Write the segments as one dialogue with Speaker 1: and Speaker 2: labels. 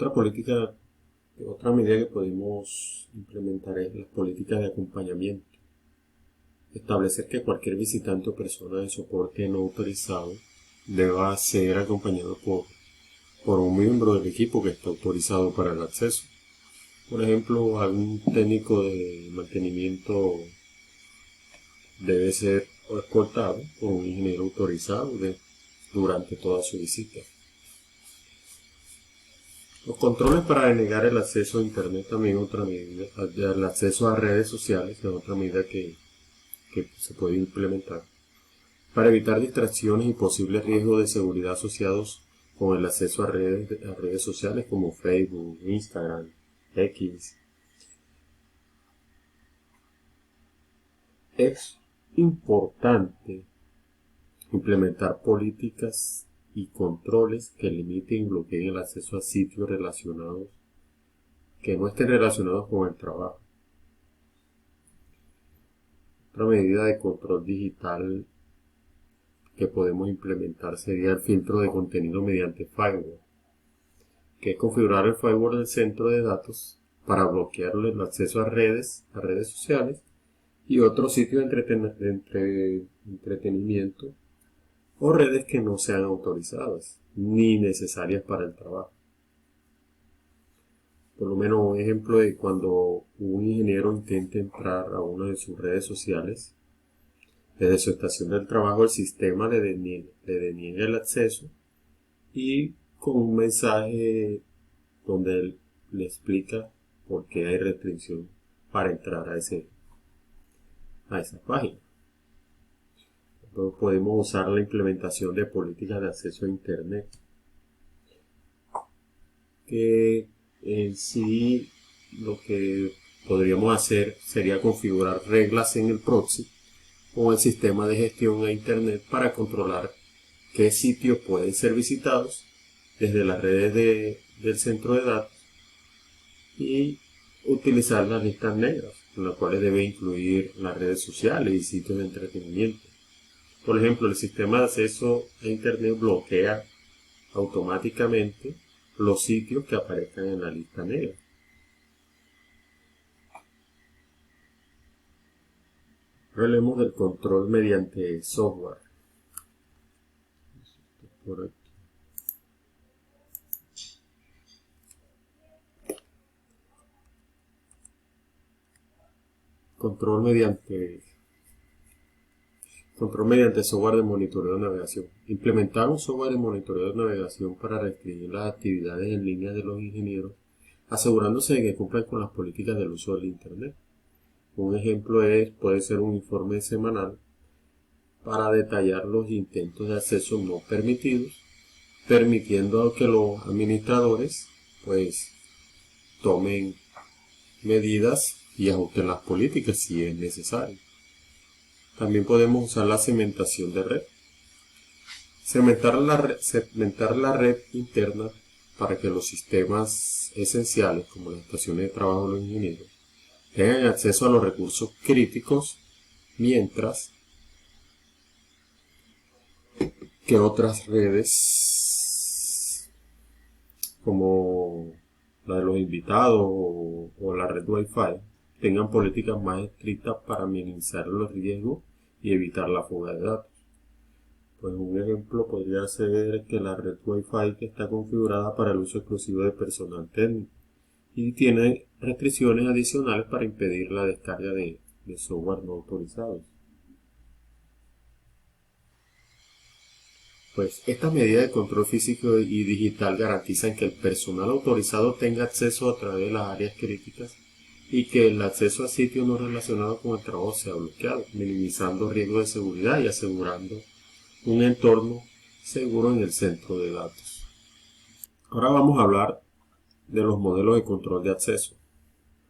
Speaker 1: Otra medida que podemos implementar es las políticas de acompañamiento. Establecer que cualquier visitante o persona de soporte no autorizado deba ser acompañado por un miembro del equipo que está autorizado para el acceso. Por ejemplo, algún técnico de mantenimiento debe ser escoltado por un ingeniero autorizado durante toda su visita. Los controles para denegar el acceso a Internet también es otra medida. El acceso a redes sociales es otra medida que se puede implementar para evitar distracciones y posibles riesgos de seguridad asociados con el acceso a redes sociales como Facebook, Instagram, X. Es importante implementar políticas y controles que limiten y bloqueen el acceso a sitios relacionados que no estén relacionados con el trabajo. Otra medida de control digital que podemos implementar sería el filtro de contenido mediante firewall, que es configurar el firewall del centro de datos para bloquearle el acceso a redes sociales y otros sitios de entretenimiento o redes que no sean autorizadas ni necesarias para el trabajo. Por lo menos un ejemplo de cuando un ingeniero intenta entrar a una de sus redes sociales, desde su estación del trabajo el sistema le deniega el acceso y con un mensaje donde él le explica por qué hay restricción para entrar a esa página. Entonces podemos usar la implementación de políticas de acceso a Internet, que en sí lo que podríamos hacer sería configurar reglas en el proxy o el sistema de gestión a Internet para controlar qué sitios pueden ser visitados desde las redes del centro de datos y utilizar las listas negras, en las cuales debe incluir las redes sociales y sitios de entretenimiento. Por ejemplo, el sistema de acceso a Internet bloquea automáticamente los sitios que aparezcan en la lista negra. Hablemos del control mediante software. Por aquí. Control mediante software de monitoreo de navegación. Implementar un software de monitoreo de navegación para restringir las actividades en línea de los ingenieros, asegurándose de que cumplan con las políticas del uso del Internet. Un ejemplo puede ser un informe semanal para detallar los intentos de acceso no permitidos, permitiendo que los administradores pues tomen medidas y ajusten las políticas si es necesario. También podemos usar la segmentación de red. Segmentar la red interna para que los sistemas esenciales, como las estaciones de trabajo de los ingenieros, tengan acceso a los recursos críticos, mientras que otras redes, como la de los invitados o la red Wi-Fi, tengan políticas más estrictas para minimizar los riesgos y evitar la fuga de datos. Pues un ejemplo podría ser que la red Wi-Fi que está configurada para el uso exclusivo de personal técnico y tiene restricciones adicionales para impedir la descarga de software no autorizados. Pues estas medidas de control físico y digital garantizan que el personal autorizado tenga acceso a través de las áreas críticas y que el acceso a sitios no relacionados con el trabajo sea bloqueado, minimizando riesgos de seguridad y asegurando un entorno seguro en el centro de datos. Ahora vamos a hablar de los modelos de control de acceso.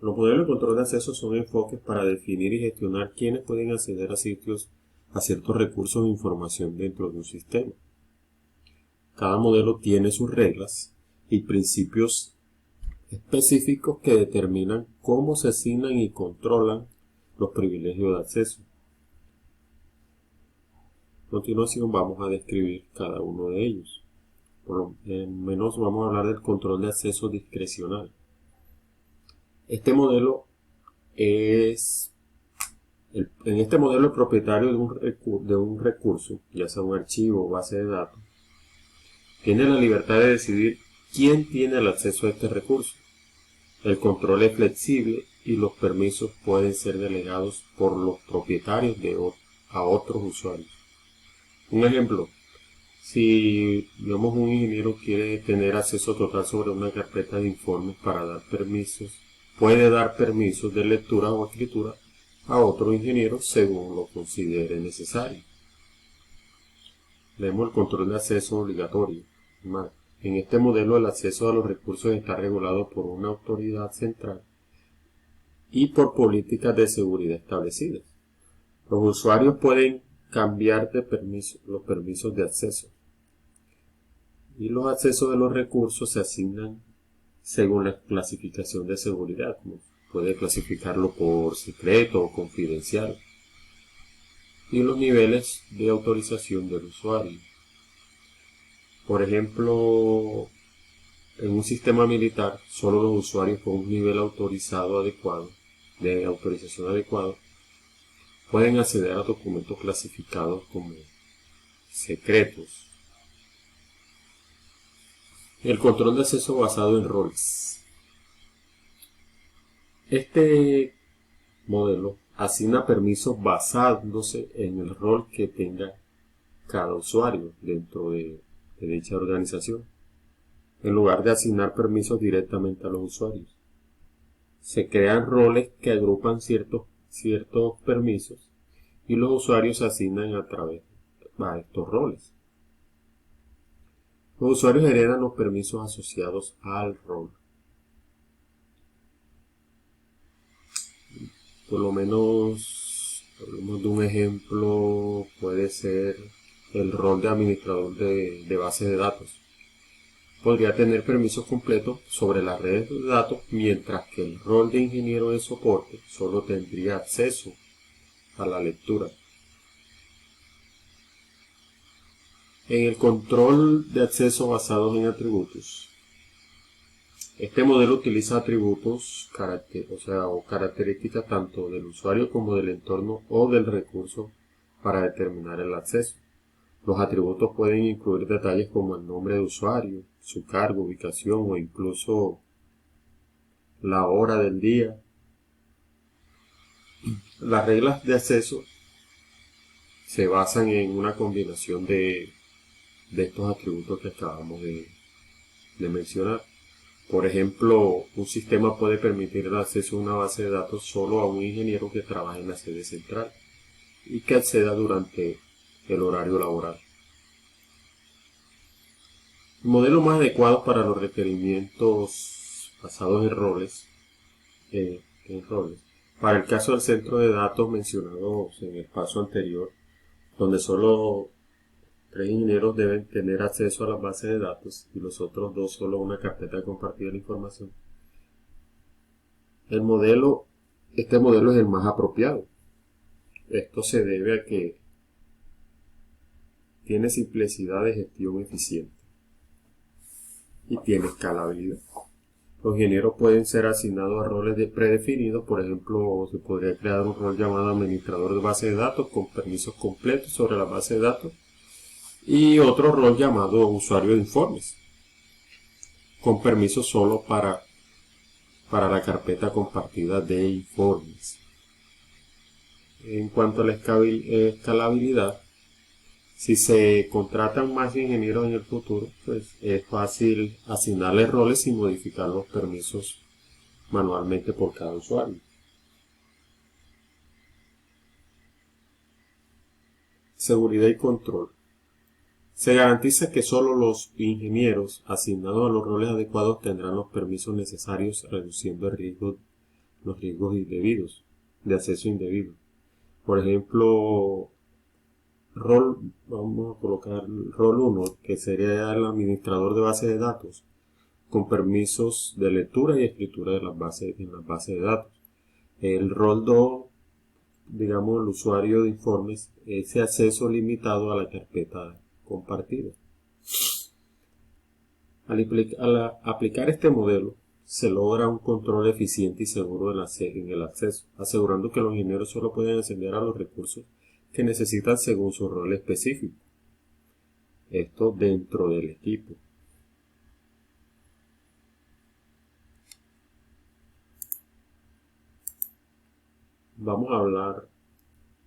Speaker 1: Los modelos de control de acceso son enfoques para definir y gestionar quiénes pueden acceder a ciertos recursos de información dentro de un sistema. Cada modelo tiene sus reglas y principios específicos que determinan cómo se asignan y controlan los privilegios de acceso. A continuación vamos a describir cada uno de ellos. Por lo menos vamos a hablar del control de acceso discrecional. Este modelo es, en este modelo el propietario de un recurso, ya sea un archivo o base de datos, tiene la libertad de decidir quién tiene el acceso a este recurso. El control es flexible y los permisos pueden ser delegados por los propietarios a otros usuarios. Un ejemplo, si digamos un ingeniero quiere tener acceso total sobre una carpeta de informes para dar permisos, puede dar permisos de lectura o escritura a otro ingeniero según lo considere necesario. Leemos el control de acceso obligatorio. En este modelo el acceso a los recursos está regulado por una autoridad central y por políticas de seguridad establecidas. Los usuarios pueden cambiar los permisos de acceso y los accesos de los recursos se asignan según la clasificación de seguridad, como puede clasificarlo por secreto o confidencial, y los niveles de autorización del usuario. Por ejemplo, en un sistema militar, solo los usuarios con un nivel autorizado adecuado, de autorización adecuado, pueden acceder a documentos clasificados como secretos. El control de acceso basado en roles. Este modelo asigna permisos basándose en el rol que tenga cada usuario dentro de dicha organización, en lugar de asignar permisos directamente a los usuarios. Se crean roles que agrupan ciertos permisos y los usuarios se asignan a través de estos roles. Los usuarios heredan los permisos asociados al rol. Por lo menos, hablemos de un ejemplo, puede ser el rol de administrador de base de datos. Podría tener permisos completos sobre las redes de datos, mientras que el rol de ingeniero de soporte solo tendría acceso a la lectura. En el control de acceso basado en atributos, este modelo utiliza atributos o características tanto del usuario como del entorno o del recurso para determinar el acceso. Los atributos pueden incluir detalles como el nombre de usuario, su cargo, ubicación o incluso la hora del día. Las reglas de acceso se basan en una combinación de estos atributos que acabamos de mencionar. Por ejemplo, un sistema puede permitir el acceso a una base de datos solo a un ingeniero que trabaja en la sede central y que acceda durante el horario laboral. El modelo más adecuado para los requerimientos basados en roles, para el caso del centro de datos mencionados en el paso anterior, donde solo 3 ingenieros deben tener acceso a las bases de datos y los otros 2 solo a una carpeta compartida de información. Este modelo es el más apropiado. Esto se debe a que tiene simplicidad de gestión eficiente y tiene escalabilidad. Los ingenieros pueden ser asignados a roles predefinidos. Por ejemplo, se podría crear un rol llamado administrador de base de datos con permisos completos sobre la base de datos y otro rol llamado usuario de informes con permisos solo para la carpeta compartida de informes. En cuanto a la escalabilidad, si se contratan más ingenieros en el futuro, pues es fácil asignarles roles y modificar los permisos manualmente por cada usuario. Seguridad y control. Se garantiza que solo los ingenieros asignados a los roles adecuados tendrán los permisos necesarios, reduciendo los riesgos indebidos, de acceso indebido. Por ejemplo, vamos a colocar rol 1, que sería el administrador de base de datos, con permisos de lectura y escritura en las bases de datos. El rol 2, digamos, el usuario de informes, ese acceso limitado a la carpeta compartida. Al aplicar este modelo, se logra un control eficiente y seguro en el acceso, asegurando que los ingenieros solo pueden acceder a los recursos que necesitan según su rol específico. Esto dentro del equipo. Vamos a hablar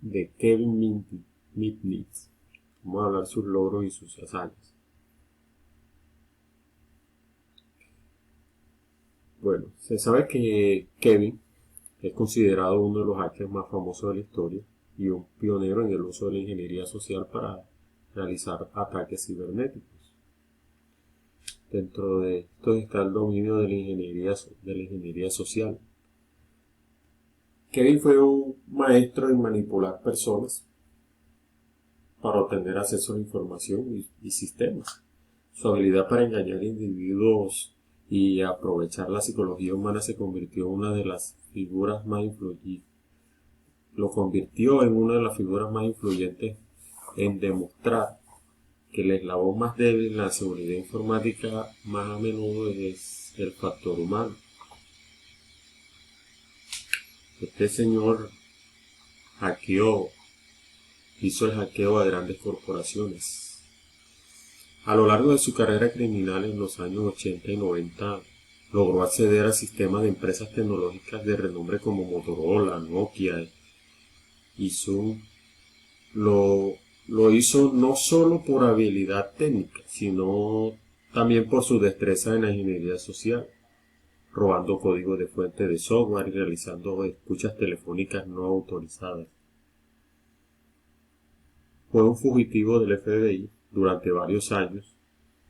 Speaker 1: de Kevin Mitnick. Vamos a hablar sus logros y sus hazañas. Bueno, se sabe que Kevin es considerado uno de los hackers más famosos de la historia y un pionero en el uso de la ingeniería social para realizar ataques cibernéticos. Dentro de esto está el dominio de la ingeniería social. Kevin fue un maestro en manipular personas para obtener acceso a la información y sistemas. Su habilidad para engañar individuos y aprovechar la psicología humana se convirtió en una de las figuras más influyentes. Lo convirtió en una de las figuras más influyentes en demostrar que el eslabón más débil en la seguridad informática más a menudo es el factor humano. Este señor hizo el hackeo a grandes corporaciones. A lo largo de su carrera criminal en los años 80 y 90, logró acceder a sistemas de empresas tecnológicas de renombre como Motorola, Nokia y Zoom. Lo hizo no solo por habilidad técnica, sino también por su destreza en la ingeniería social, robando código de fuente de software y realizando escuchas telefónicas no autorizadas. Fue un fugitivo del FBI durante varios años.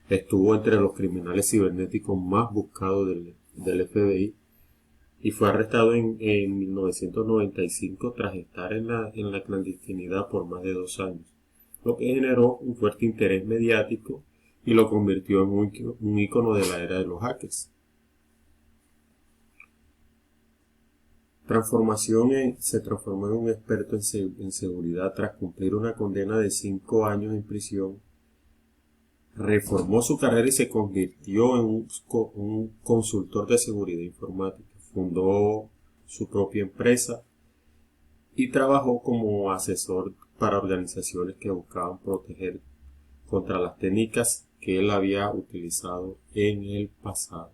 Speaker 1: Estuvo entre los criminales cibernéticos más buscados del FBI y fue arrestado en 1995 tras estar en la clandestinidad por más de 2 años, lo que generó un fuerte interés mediático y lo convirtió en un ícono de la era de los hackers. Se transformó en un experto en seguridad tras cumplir una condena de 5 años en prisión. Reformó su carrera y se convirtió en un consultor de seguridad informática. Fundó su propia empresa y trabajó como asesor para organizaciones que buscaban proteger contra las técnicas que él había utilizado en el pasado.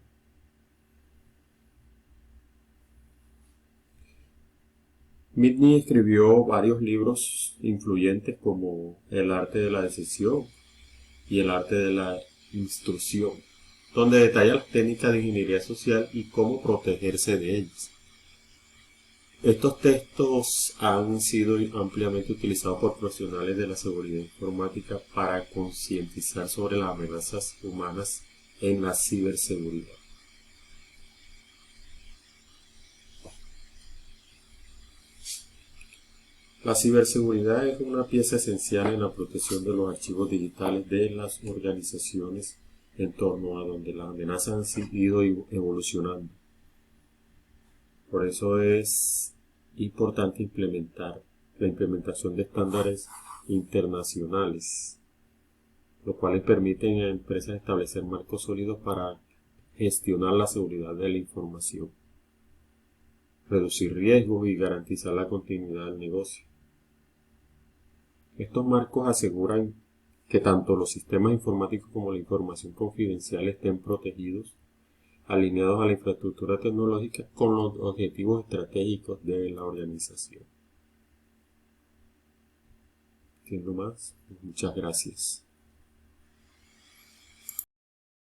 Speaker 1: Mitnick escribió varios libros influyentes como El arte de la decisión y El arte de la instrucción, donde detalla las técnicas de ingeniería social y cómo protegerse de ellas. Estos textos han sido ampliamente utilizados por profesionales de la seguridad informática para concientizar sobre las amenazas humanas en la ciberseguridad. La ciberseguridad es una pieza esencial en la protección de los archivos digitales de las organizaciones en torno a donde las amenazas han seguido evolucionando. Por eso es importante la implementación de estándares internacionales, los cuales permiten a empresas establecer marcos sólidos para gestionar la seguridad de la información, reducir riesgos y garantizar la continuidad del negocio. Estos marcos aseguran que tanto los sistemas informáticos como la información confidencial estén protegidos, alineados a la infraestructura tecnológica con los objetivos estratégicos de la organización. ¿Entiendo más? Muchas gracias.